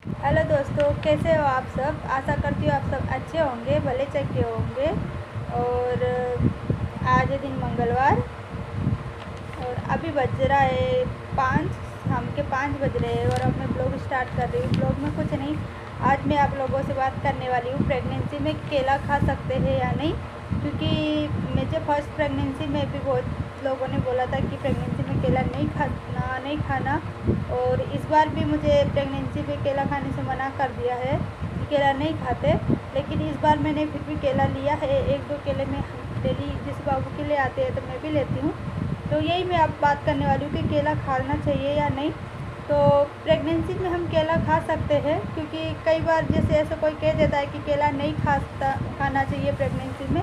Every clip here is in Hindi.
हेलो दोस्तों, कैसे हो आप सब। आशा करती हूँ आप सब अच्छे होंगे, भले चंगे होंगे। और आज है दिन मंगलवार और अभी बज रहा है 5, शाम के 5 बज रहे हैं और अब मैं ब्लॉग स्टार्ट कर रही हूँ। ब्लॉग में कुछ नहीं, आज मैं आप लोगों से बात करने वाली हूँ प्रेगनेंसी में केला खा सकते हैं या नहीं। क्योंकि मुझे फर्स्ट प्रेगनेंसी में भी बहुत लोगों ने बोला था कि प्रेगनेंसी में केला नहीं खाना। और इस बार भी मुझे प्रेगनेंसी में केला खाने से मना कर दिया है कि केला नहीं खाते। लेकिन इस बार मैंने फिर भी केला लिया है। 1-2 केले मैं डेली जिस बाबू के लिए आते हैं तो मैं भी लेती हूँ। तो यही मैं अब बात करने वाली हूँ कि केला खाना चाहिए या नहीं। तो प्रेगनेंसी में हम केला खा सकते हैं, क्योंकि कई बार जैसे ऐसा कोई कह देता है कि केला नहीं खाना चाहिए प्रेगनेंसी में,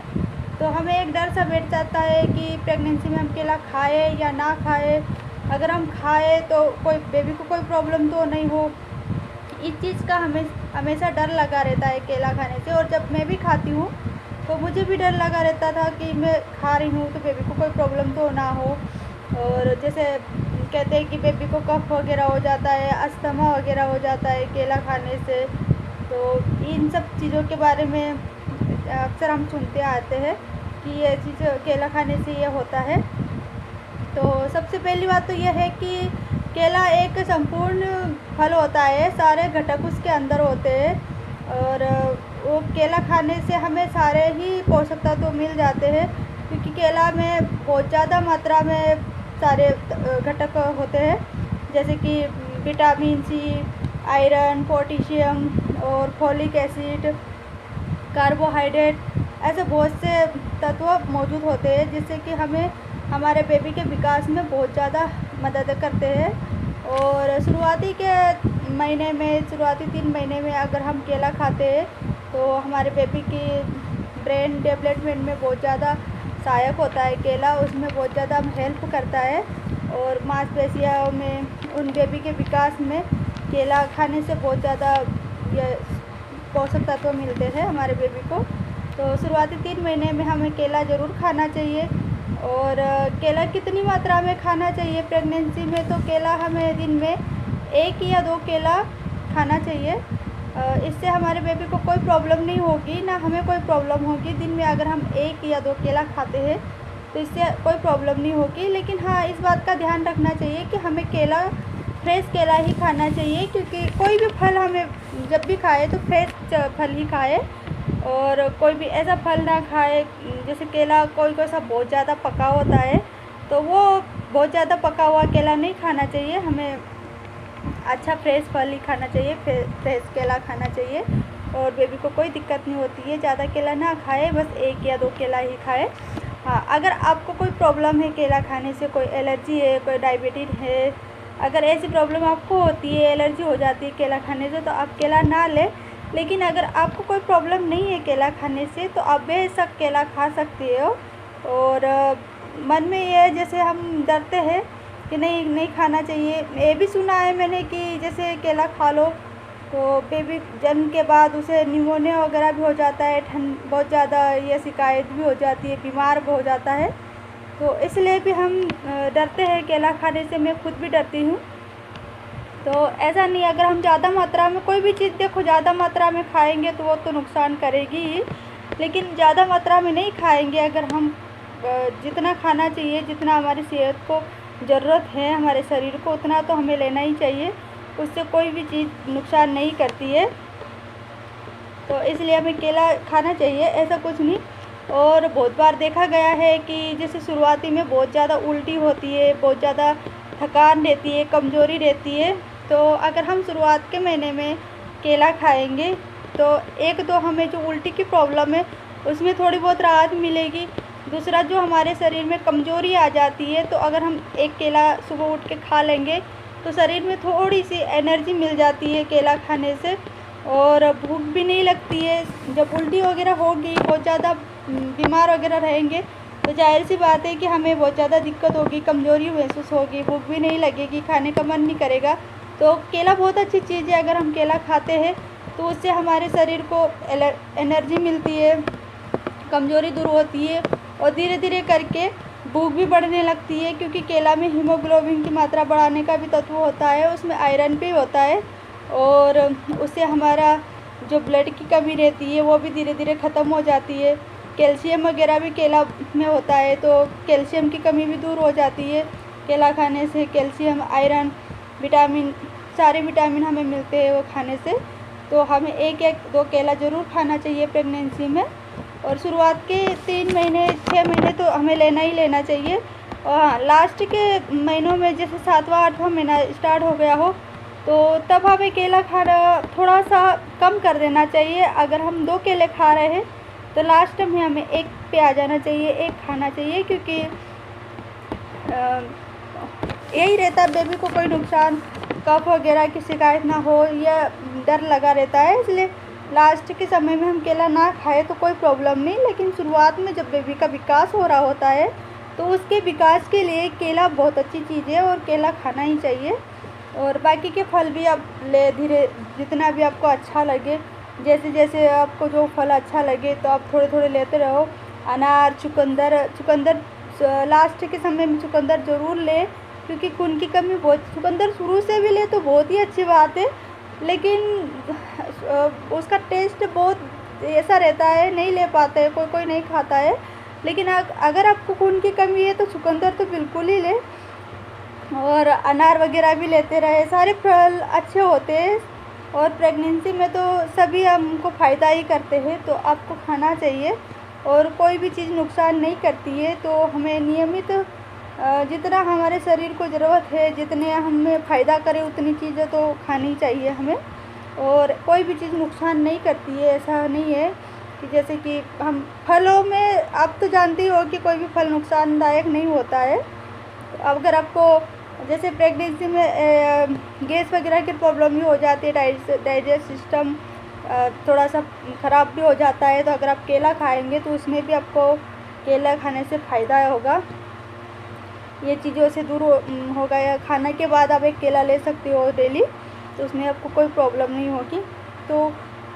तो हमें एक डर सा बैठ जाता है कि प्रेगनेंसी में हम केला खाए या ना खाए। अगर हम खाए तो कोई बेबी को कोई प्रॉब्लम तो नहीं हो, इस चीज़ का हमें हमेशा डर लगा रहता है केला खाने से। और जब मैं भी खाती हूँ तो मुझे भी डर लगा रहता था कि मैं खा रही हूँ तो बेबी को कोई प्रॉब्लम तो ना हो। और जैसे कहते हैं कि बेबी को कफ वगैरह हो जाता है, अस्थमा वगैरह हो जाता है केला खाने से। तो इन सब चीज़ों के बारे में अक्सर हम सुनते आते हैं कि ये चीज़ केला खाने से ये होता है। तो सबसे पहली बात तो यह है कि केला एक संपूर्ण फल होता है, सारे घटक उसके अंदर होते हैं। और वो केला खाने से हमें सारे ही पोषक तत्व तो मिल जाते हैं, क्योंकि केला में बहुत ज़्यादा मात्रा में सारे घटक होते हैं, जैसे कि विटामिन सी, आयरन, पोटेशियम और फोलिक एसिड, कार्बोहाइड्रेट, ऐसे बहुत से तत्व मौजूद होते हैं जिससे कि हमें हमारे बेबी के विकास में बहुत ज़्यादा मदद करते हैं। और शुरुआती 3 महीने में अगर हम केला खाते हैं तो हमारे बेबी की ब्रेन डेवलपमेंट में बहुत ज़्यादा सहायक होता है केला, उसमें बहुत ज़्यादा हेल्प करता है। और मांसपेशियों में उन बेबी के विकास में केला खाने से बहुत ज़्यादा ये पोषक तत्व मिलते हैं हमारे बेबी को। तो शुरुआती 3 महीने में हमें केला ज़रूर खाना चाहिए। और केला कितनी मात्रा में खाना चाहिए प्रेगनेंसी में, तो केला हमें दिन में 1 या 2 केला खाना चाहिए। इससे हमारे बेबी को कोई प्रॉब्लम नहीं होगी, ना हमें कोई प्रॉब्लम होगी। दिन में अगर हम 1 या 2 केला खाते हैं तो इससे कोई प्रॉब्लम नहीं होगी। लेकिन हाँ, इस बात का ध्यान रखना चाहिए कि हमें केला फ्रेश केला ही खाना चाहिए, क्योंकि कोई भी फल हमें जब भी खाए तो फ्रेश फल ही खाए। और कोई भी ऐसा फल ना खाए, जैसे केला कोई सा बहुत ज़्यादा पका होता है तो वो बहुत ज़्यादा पका हुआ केला नहीं खाना चाहिए। हमें अच्छा फ्रेश फल ही खाना चाहिए, फ्रेश केला खाना चाहिए। और बेबी को कोई दिक्कत नहीं होती है, ज़्यादा केला ना खाए, बस 1 या 2 केला ही खाए। हाँ, अगर आपको कोई प्रॉब्लम है केला खाने से, कोई एलर्जी है, कोई डायबिटीज़ है, अगर ऐसी प्रॉब्लम आपको होती है, एलर्जी हो जाती है केला खाने से, तो आप केला ना लें। लेकिन अगर आपको कोई प्रॉब्लम नहीं है केला खाने से तो आप बेशक केला खा सकते हो। और मन में ये जैसे हम डरते हैं कि नहीं खाना चाहिए। ये भी सुना है मैंने कि जैसे केला खा लो तो बेबी जन्म के बाद उसे निमोनिया वगैरह भी हो जाता है, ठंड बहुत ज़्यादा ये शिकायत भी हो जाती है, बीमार भी हो जाता है। तो इसलिए भी हम डरते हैं केला खाने से, मैं खुद भी डरती हूँ। तो ऐसा नहीं, अगर हम ज़्यादा मात्रा में कोई भी चीज़ देखो ज़्यादा मात्रा में खाएंगे तो वो तो नुकसान करेगी ही, लेकिन ज़्यादा मात्रा में नहीं खाएंगे। अगर हम जितना खाना चाहिए, जितना हमारी सेहत को ज़रूरत है, हमारे शरीर को, उतना तो हमें लेना ही चाहिए। उससे कोई भी चीज़ नुकसान नहीं करती है, तो इसलिए हमें केला खाना चाहिए, ऐसा कुछ नहीं। और बहुत बार देखा गया है कि जैसे शुरुआती में बहुत ज़्यादा उल्टी होती है, बहुत ज़्यादा थकान रहती है, कमज़ोरी रहती है। तो अगर हम शुरुआत के महीने में केला खाएंगे तो 1-2 हमें जो उल्टी की प्रॉब्लम है उसमें थोड़ी बहुत राहत मिलेगी। दूसरा, जो हमारे शरीर में कमज़ोरी आ जाती है, तो अगर हम 1 केला सुबह उठ के खा लेंगे तो शरीर में थोड़ी सी एनर्जी मिल जाती है केला खाने से, और भूख भी नहीं लगती है। जब उल्टी वगैरह होगी, बहुत ज़्यादा बीमार वगैरह रहेंगे, तो जाहिर सी बात है कि हमें बहुत ज़्यादा दिक्कत होगी, कमज़ोरी महसूस होगी, भूख भी नहीं लगेगी, खाने का मन नहीं करेगा। तो केला बहुत अच्छी चीज़ है, अगर हम केला खाते हैं तो उससे हमारे शरीर को एनर्जी मिलती है, कमज़ोरी दूर होती है, और धीरे धीरे करके भूख भी बढ़ने लगती है, क्योंकि केला में हीमोग्लोबिन की मात्रा बढ़ाने का भी तत्व होता है, उसमें आयरन भी होता है। और उससे हमारा जो ब्लड की कमी रहती है वो भी धीरे धीरे ख़त्म हो जाती है। कैल्शियम वगैरह भी केला में होता है, तो कैल्शियम की कमी भी दूर हो जाती है। केला खाने से कैल्शियम, आयरन, विटामिन, सारे विटामिन हमें मिलते हैं वो खाने से। तो हमें एक एक दो केला ज़रूर खाना चाहिए प्रेगनेंसी में। और शुरुआत के 3 महीने 6 महीने तो हमें लेना ही लेना चाहिए। और हाँ, लास्ट के महीनों में जैसे 7वां 8वां महीना स्टार्ट हो गया हो तो तब हमें केला खाना थोड़ा सा कम कर देना चाहिए। अगर हम 2 केले खा रहे हैं तो लास्ट में हमें 1 पे आ जाना चाहिए, 1 खाना चाहिए, क्योंकि यही रहता है बेबी को कोई नुकसान, कफ वगैरह की शिकायत ना हो, यह डर लगा रहता है। इसलिए लास्ट के समय में हम केला ना खाएं तो कोई प्रॉब्लम नहीं, लेकिन शुरुआत में जब बेबी का विकास हो रहा होता है तो उसके विकास के लिए केला बहुत अच्छी चीज़ है और केला खाना ही चाहिए। और बाकी के फल भी आप ले धीरे, जितना भी आपको अच्छा लगे, जैसे जैसे आपको जो फल अच्छा लगे तो आप थोड़े थोड़े लेते रहो। अनार, चुकंदर लास्ट के समय में चुकंदर ज़रूर ले, क्योंकि खून की कमी बहुत, चुकंदर शुरू से भी ले तो बहुत ही अच्छी बात है, लेकिन उसका टेस्ट बहुत ऐसा रहता है, नहीं ले पाते हैं, कोई कोई नहीं खाता है। लेकिन अगर आपको खून की कमी है तो चुकंदर तो बिल्कुल ही ले, और अनार वगैरह भी लेते रहे। सारे फल अच्छे होते हैं और प्रेगनेंसी में तो सभी हमको फ़ायदा ही करते हैं, तो आपको खाना चाहिए। और कोई भी चीज़ नुकसान नहीं करती है, तो हमें नियमित जितना हमारे शरीर को ज़रूरत है, जितने हमें फ़ायदा करे उतनी चीज़ें तो खानी चाहिए हमें। और कोई भी चीज़ नुकसान नहीं करती है, ऐसा नहीं है कि जैसे कि हम फलों में, आप तो जानते ही हो कि कोई भी फल नुकसानदायक नहीं होता है। अगर आपको जैसे प्रेगनेंसी में गैस वगैरह की प्रॉब्लम भी हो जाती है, डाइजेस्ट सिस्टम थोड़ा सा ख़राब भी हो जाता है, तो अगर आप केला खाएंगे तो उसमें भी आपको केला खाने से फ़ायदा होगा, ये चीज़ों से दूर होगा। या खाने के बाद आप एक केला ले सकते हो डेली, तो उसमें आपको कोई प्रॉब्लम नहीं होगी। तो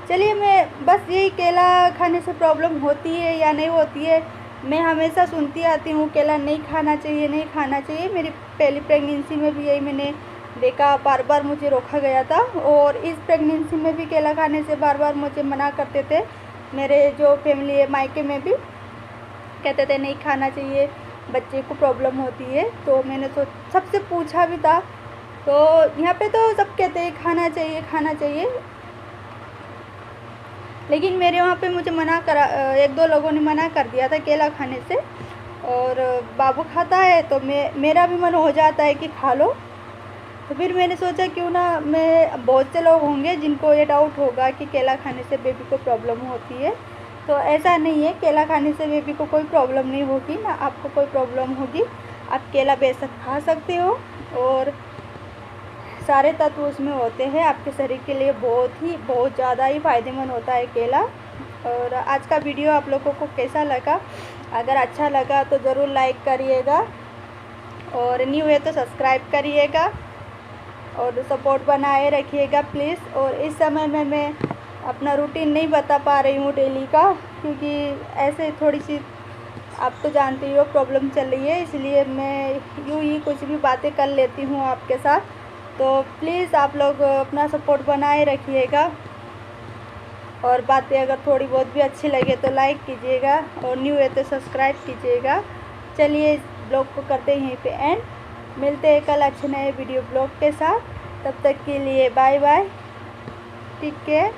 चलिए, मैं बस यही, केला खाने से प्रॉब्लम होती है या नहीं होती है, मैं हमेशा सुनती आती हूँ केला नहीं खाना चाहिए, नहीं खाना चाहिए। मेरी पहली प्रेगनेंसी में भी यही मैंने देखा, बार बार मुझे रोका गया था, और इस प्रेगनेंसी में भी केला खाने से बार बार मुझे मना करते थे। मेरे जो फैमिली है मायके में भी कहते थे नहीं खाना चाहिए, बच्चे को प्रॉब्लम होती है। तो मैंने तो सबसे पूछा भी था, तो यहाँ पे तो सब कहते हैं खाना चाहिए खाना चाहिए, लेकिन मेरे वहाँ पे मुझे मना करा, 1-2 लोगों ने मना कर दिया था केला खाने से। और बाबू खाता है तो मेरा भी मन हो जाता है कि खा लो। तो फिर मैंने सोचा क्यों ना, मैं, बहुत से लोग होंगे जिनको ये डाउट होगा कि केला खाने से बेबी को प्रॉब्लम होती है, तो ऐसा नहीं है। केला खाने से बेबी को कोई प्रॉब्लम नहीं होगी, ना आपको कोई प्रॉब्लम होगी। आप केला बेशक खा सकते हो, और सारे तत्व उसमें होते हैं, आपके शरीर के लिए बहुत ज़्यादा ही फ़ायदेमंद होता है केला। और आज का वीडियो आप लोगों को कैसा लगा? अगर अच्छा लगा तो ज़रूर लाइक करिएगा, और न्यू है तो सब्सक्राइब करिएगा, और सपोर्ट बनाए रखिएगा प्लीज़। और इस समय में मैं अपना रूटीन नहीं बता पा रही हूँ डेली का, क्योंकि ऐसे थोड़ी सी, आप तो जानते ही हो, प्रॉब्लम चल रही है, इसलिए मैं यूँ ही कुछ भी बातें कर लेती हूँ आपके साथ। तो प्लीज़ आप लोग अपना सपोर्ट बनाए रखिएगा, और बातें अगर थोड़ी बहुत भी अच्छी लगे तो लाइक कीजिएगा, और न्यू है तो सब्सक्राइब कीजिएगा। चलिए, इस ब्लॉग को करते हैं यहीं पे एंड, मिलते हैं कल अच्छे नए वीडियो ब्लॉग के साथ। तब तक के लिए बाय बाय, टेक केयर।